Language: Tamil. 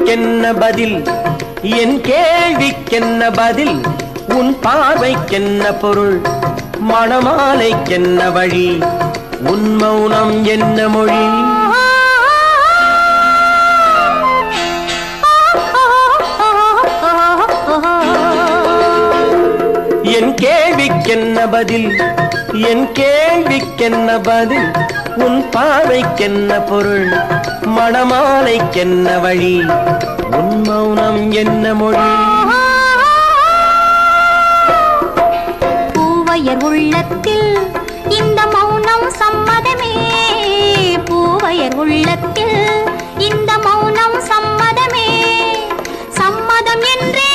கேள்விக்கென்ன பதில் என் கேள்விக்கென்ன பதில் உன் பார்வைக்கென்ன பொருள் மணமாலைக்கென்ன வழி உன் மௌனம் என்ன மொழி என் கேள்விக்கென்ன பதில் என் கேள்விக்கென்ன பதில் உன் பார்வைக்கென்ன பொருள் மணமாலைக்கென்ன வழி உன் மௌனம் என்ன மொழி பூவையர் உள்ளத்தில் இந்த மௌனம் சம்மதமே பூவையர் உள்ளத்தில் இந்த மௌனம் சம்மதமே சம்மதம் என்றே